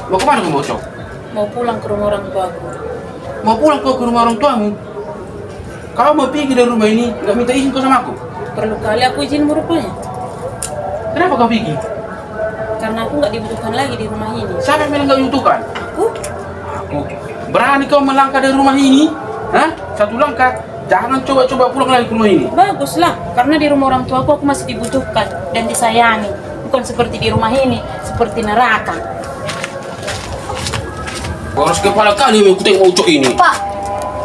Mau kemana kamu, Cok? Mau pulang ke rumah orang tuaku. Mau pulang ke rumah orang tuamu? Kau mau pergi dari rumah ini, nggak minta izin kau sama aku? Perlu kali aku izin rupanya. Kenapa kau pergi? Karena aku nggak dibutuhkan lagi di rumah ini. Siapa yang bilang nggak dibutuhkan? Aku? Aku. Berani kau melangkah dari rumah ini? Hah? Satu langkah. Jangan coba-coba pulang lagi ke rumah ini. Baguslah, karena di rumah orang tuaku aku masih dibutuhkan dan disayangi. Bukan seperti di rumah ini, seperti neraka. Boros kepala kali yang aku tengok Ucok ini. Pak,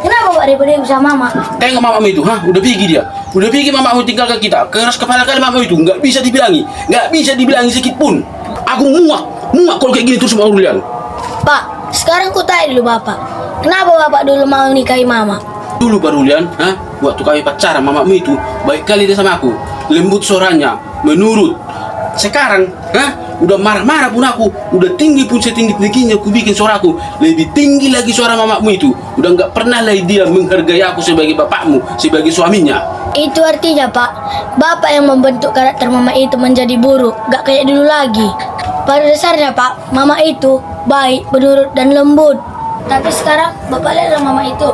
kenapa Pak ribut sama Mama? Tengok mamamu itu, hah? Udah pergi dia. Udah pergi mamamu tinggalkan kita. Keras kepala kali mamamu itu, nggak bisa dibilangi. Nggak bisa dibilangi sedikit pun. Aku muak kalau kayak gini terus sama Aurelian. Pak, sekarang ku tanya dulu Bapak. Kenapa Bapak dulu mau nikahi Mama? Dulu baru Lian, waktu kami pacaran mamamu itu baik kali dia sama aku, lembut suaranya, menurut. Sekarang, udah marah-marah pun aku, udah tinggi pun setinggi-tingginya aku bikin suaraku lebih tinggi lagi suara mamamu itu. Udah nggak pernah lagi dia menghargai aku sebagai bapakmu, sebagai suaminya. Itu artinya Pak, Bapak yang membentuk karakter Mama itu menjadi buruk, gak kayak dulu lagi. Pada dasarnya Pak, Mama itu baik, penurut dan lembut. Tapi sekarang Bapak lihatlah Mama itu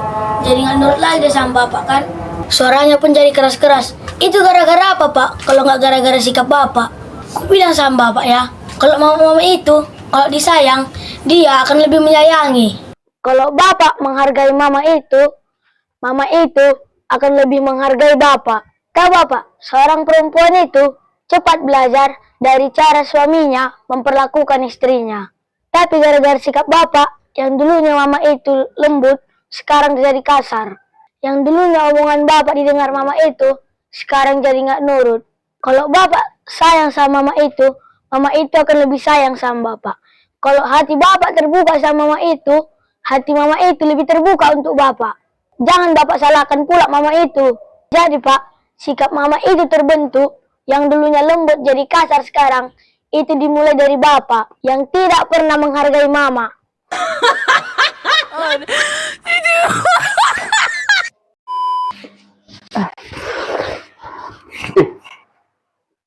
jadi nggak nurut lagi sama Bapak kan? Suaranya pun jadi keras-keras. Itu gara-gara apa Pak? Kalau nggak gara-gara sikap Bapak. Aku bilang sama Bapak ya, kalau Mama itu, kalau disayang, dia akan lebih menyayangi. Kalau Bapak menghargai Mama itu akan lebih menghargai Bapak. Tahu Bapak, seorang perempuan itu cepat belajar dari cara suaminya memperlakukan istrinya. Tapi gara-gara sikap Bapak, yang dulunya Mama itu lembut, sekarang jadi kasar. Yang dulunya omongan Bapak didengar Mama itu, sekarang jadi nggak nurut. Kalau Bapak sayang sama Mama itu akan lebih sayang sama Bapak. Kalau hati Bapak terbuka sama Mama itu, hati Mama itu lebih terbuka untuk Bapak. Jangan Bapak salahkan pula Mama itu. Jadi Pak, sikap Mama itu terbentuk, yang dulunya lembut jadi kasar sekarang, itu dimulai dari Bapak, yang tidak pernah menghargai Mama.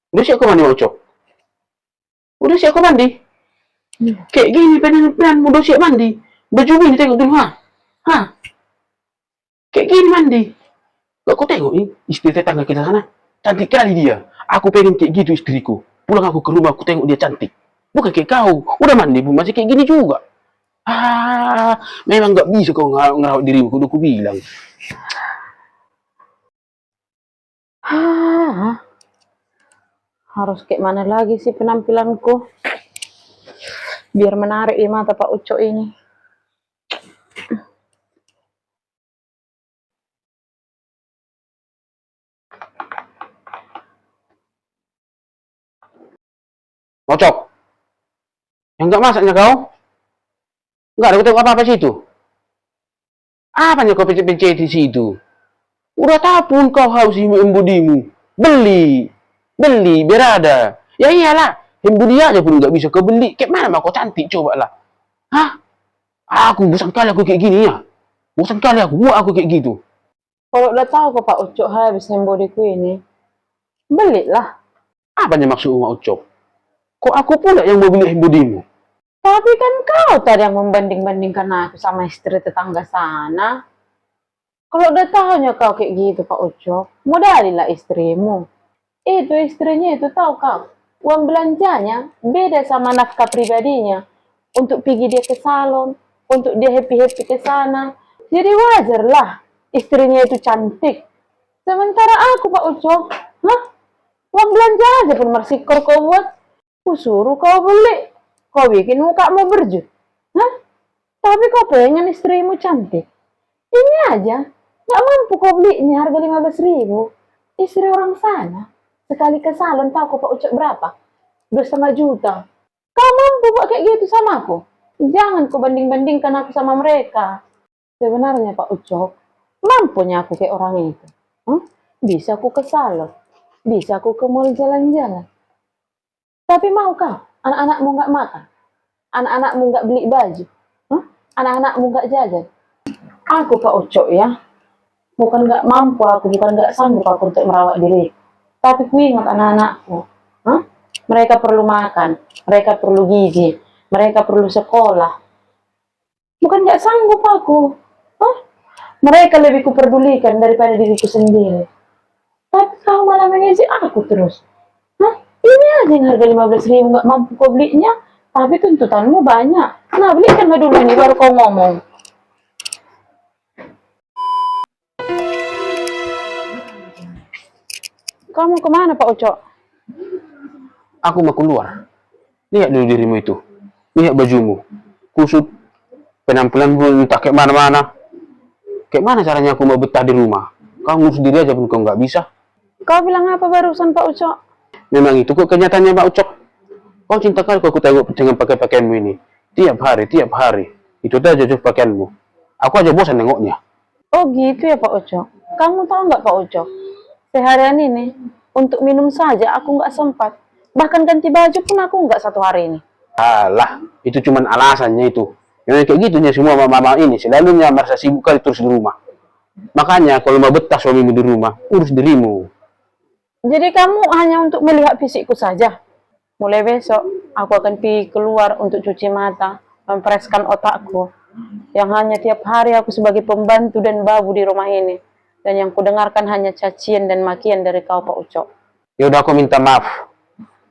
Udah siap kau mandi, Ucok? Udah siap kau mandi? Kayak gini pengen udah siap mandi. Baju ini tengok dulu, Kayak gini mandi. Gak kau tengok nih, istri tetangga kita sana. Cantik kali dia. Aku pengen kayak gitu istriku. Pulang aku ke rumah, aku tengok dia cantik. Bukan kayak kau. Udah mandi pun masih kayak gini juga. Memang gak bisa kau ngerawat dirimu. Udah aku bilang. Harus kayak mana lagi sih penampilanku biar menarik di mata Pak Ucok ini. Ucok, yang gak masaknya kau? Enggak ada aku tengok apa-apa situ. Apanya kau pencet-pencet di situ? Udah tahu pun kau haus embudimu. Beli, biar ada. Ya iyalah, embudi aja pun nggak bisa kau beli. Kayak mana mah kau cantik, coba lah. Aku bosan kali aku kayak gini ya. Bosan kali buat aku kayak gitu. Kalau udah tahu kok Pak Ucok habis embodiku ini, belilah. Apanya maksudmu, Ucok? Kok aku pula yang mau beli embudimu? Tapi kan kau tadi yang membanding-bandingkan aku sama istri tetangga sana. Kalau udah tahunya kau kayak gitu Pak Ucok, modalilah istrimu. Itu istrinya itu tahu kau, uang belanjanya beda sama nafkah pribadinya. Untuk pergi dia ke salon, untuk dia happy-happy ke sana. Jadi wajar lah istrinya itu cantik. Sementara aku Pak Ucok, uang belanja aja pun marsikor kau buat. Ku suruh kau beli. Kau bikin muka mau berjut. Tapi kau pengen istrimu cantik. Ini aja, gak mampu kau belinya harga 15.000. Istri orang sana, sekali ke salon tahu kau Pak Ucok berapa? 2,5 juta. Kau mampu Pak kayak gitu sama aku? Jangan kau banding-bandingkan aku sama mereka. Sebenarnya Pak Ucok, mampunya aku kayak orang itu. Bisa aku ke salon, bisa aku ke mall jalan-jalan. Tapi mau kau? Anak-anakmu nggak makan, anak-anakmu nggak beli baju, anak-anakmu nggak jajan. Aku Pak Ucok ya, bukan nggak mampu aku, bukan nggak sanggup aku untuk merawat diri. Tapi ku ingat anak-anakku, mereka perlu makan, mereka perlu gizi, Mereka perlu sekolah. Bukan nggak sanggup aku. Hah? Mereka lebih kuperdulikan daripada diriku sendiri. Tapi kau malah mengejek aku terus. Hah? Ini aja yang harga 15.000 nggak mampu kau belinya. Tapi tuntutanmu banyak. Nah, belikanlah dulu ini baru kau ngomong. Kamu kemana Pak Ucok? Aku mau keluar. Lihat dulu dirimu itu. Lihat bajumu. Kusut. Penampilanmu entah kayak mana-mana. Kayak mana caranya aku mau betah di rumah? Kamu ngurus sendiri aja pun kau nggak bisa. Kau bilang apa barusan Pak Ucok? Memang itu kok kenyataannya Pak Ucok. Kau cinta kali kau aku tengok dengan pakaianmu ini. Tiap hari. Itu aja jujur pakaianmu. Aku aja bosan nengoknya. Oh gitu ya Pak Ucok. Kamu tahu nggak Pak Ucok? Seharian ini untuk minum saja aku nggak sempat. Bahkan ganti baju pun aku nggak 1 hari ini. Alah, itu cuman alasannya itu. Yang kayak gitunya semua mama-mama ini selalunya merasa sibuk kali terus di rumah. Makanya kalau mau betah suamimu di rumah, urus dirimu. Jadi kamu hanya untuk melihat fisikku saja? Mulai besok, aku akan pergi keluar untuk cuci mata, memfreskan otakku. Yang hanya tiap hari aku sebagai pembantu dan babu di rumah ini. Dan yang kudengarkan hanya cacian dan makian dari kau, Pak Ucok. Ya udah aku minta maaf.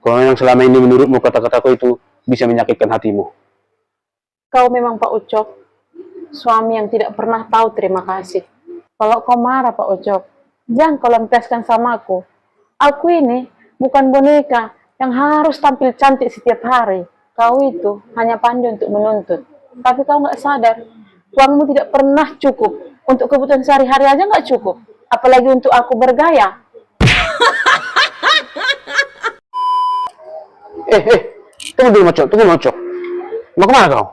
Kalau yang selama ini menurutmu kata-kataku itu bisa menyakitkan hatimu. Kau memang Pak Ucok, suami yang tidak pernah tahu terima kasih. Kalau kau marah Pak Ucok, jangan kau lampiaskan sama aku. Aku ini bukan boneka yang harus tampil cantik setiap hari. Kau itu hanya pandai untuk menuntut. Tapi kau nggak sadar, uangmu tidak pernah cukup. Untuk kebutuhan sehari-hari aja nggak cukup. Apalagi untuk aku bergaya. Tunggu dulu Mocok. Mau kemana kau?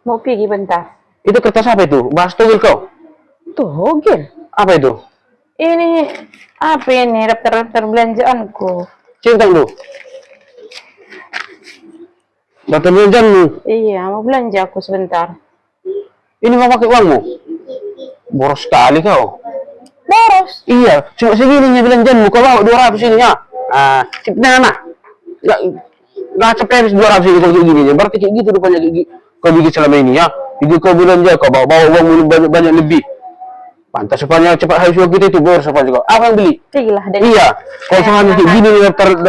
Mau pergi bentar. Itu kertas apa itu? Bahas togel kau? Togel? Apa itu? Ini, apa ini? Daftar belanjaanku. Cinta dulu. Daftar belanjaanmu. Iya, mau belanja aku sebentar. Ini mau pakai uangmu? Boros sekali kau. Boros? Iya, cuma segini belanjaanmu. Kau bawa 200 ini ya. Nah. Nggak cepet 200 ini kalau kayak gini. Berarti kayak gitu rupanya kau bikin selama ini ya. Jadi kau belanja, kau bawa uang banyak lebih. Pantas supaya cepat habis uang kita itu boros apa juga. Apa yang beli? Pergilah. Iya. Kalau sama kayak gini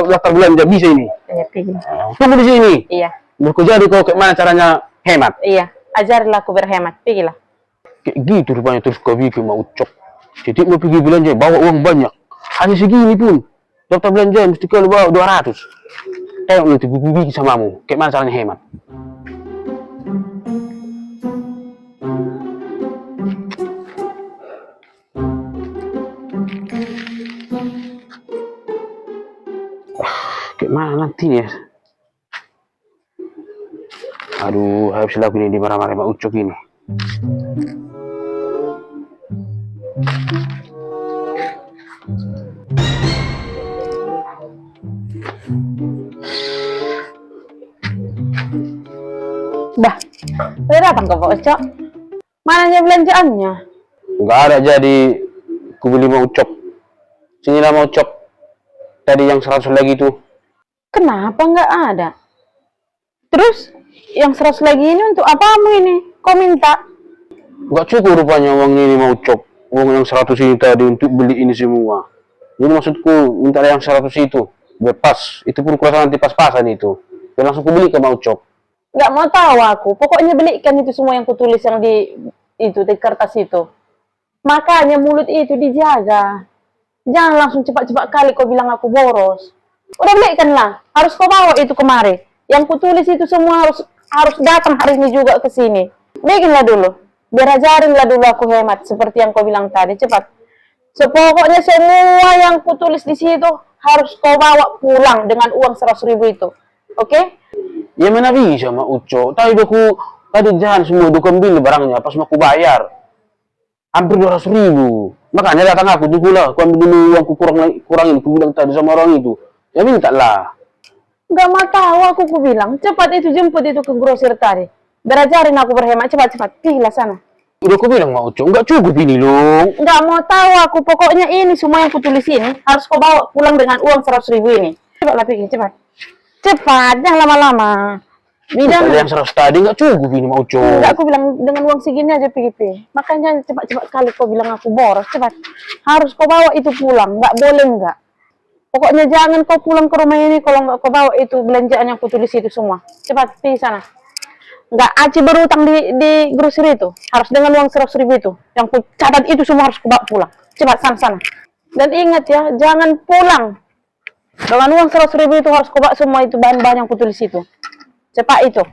daftar belanja bisa ini. Iya, pergi. Tunggu di sini. Iya. Jadi kau kayak mana caranya hemat? Iya, ajarilah aku berhemat. Pergilah. Kayak gitu rupanya terus kau bikin mau Ucok. Jadi mau pergi belanja, bawa uang banyak. Hanya segini pun. Daftar belanja mesti kau bawa 200. Tengok nanti bikin samamu. Kayak mana caranya hemat? Kayak mana nanti ya? Aduh, habis lagu ini dimarah-marah sama Ucok ini. Dah, udah datang ke Pak Ucok. Mananya belanjaannya? Nggak ada jadi ku beli mau Ucok. Sinilah mau Ucok. Tadi yang 100 lagi itu. Kenapa nggak ada? Terus yang 100 lagi ini untuk apamu ini? Kau minta? Nggak cukup rupanya uang ini mau Ucok. Uang yang 100 ini tadi untuk beli ini semua. Jadi maksudku minta yang 100 itu. Biar pas. Itu pun kurasa nanti pas-pasan itu. Biar langsung ku beli ke mau Ucok. Nggak mau tahu aku. Pokoknya belikan itu semua yang kutulis yang di kertas itu. Makanya mulut itu dijaga. Jangan langsung cepat-cepat kali kau bilang aku boros. Udah belikan lah. Harus kau bawa itu kemari. Yang kutulis itu semua harus datang hari ini juga ke sini. Bikinlah dulu. Biar ajarinlah dulu aku hemat seperti yang kau bilang tadi. Cepat. Pokoknya semua yang kutulis di situ harus kau bawa pulang dengan uang 100.000 itu. Oke? Ya mana bisa mak Ucok. Tadi jalan semua dukun beli barangnya. Pas mau ku bayar. Hampir 200.000. Makanya datang aku tunggu lah. Aku ambil dulu uangku kurangin. Aku bilang tadi sama orang itu. Ya minta lah. Gak mau tahu aku bilang. Cepat itu jemput itu ke grosir tadi. Berajarin aku berhemat. Cepat-cepat. Pergilah sana. Udah aku bilang mak Ucok. Nggak cukup ini loh. Gak mau tahu aku. Pokoknya ini semua yang kutulis ini. Harus kau bawa pulang dengan uang 100.000 ini. Cepatlah pergi. Cepat. Cepat. Jangan lama-lama. Bilang, Kalian 100 tadi nggak cukup ini mau Ucok. enggak, aku bilang dengan uang segini aja PGP. Makanya cepat-cepat kali kau bilang aku boros, cepat. Harus kau bawa itu pulang, nggak boleh nggak. Pokoknya jangan kau pulang ke rumah ini kalau nggak kau bawa itu belanjaan yang kutulis itu semua. Cepat pergi sana. Nggak aci berutang di grocery itu. Harus dengan uang 100.000 itu. Yang ku catat itu semua harus kau bawa pulang. Cepat sana. Dan ingat ya, jangan pulang. Dengan uang 100.000 itu harus kau bawa semua itu bahan-bahan yang kutulis itu. Cepat itu.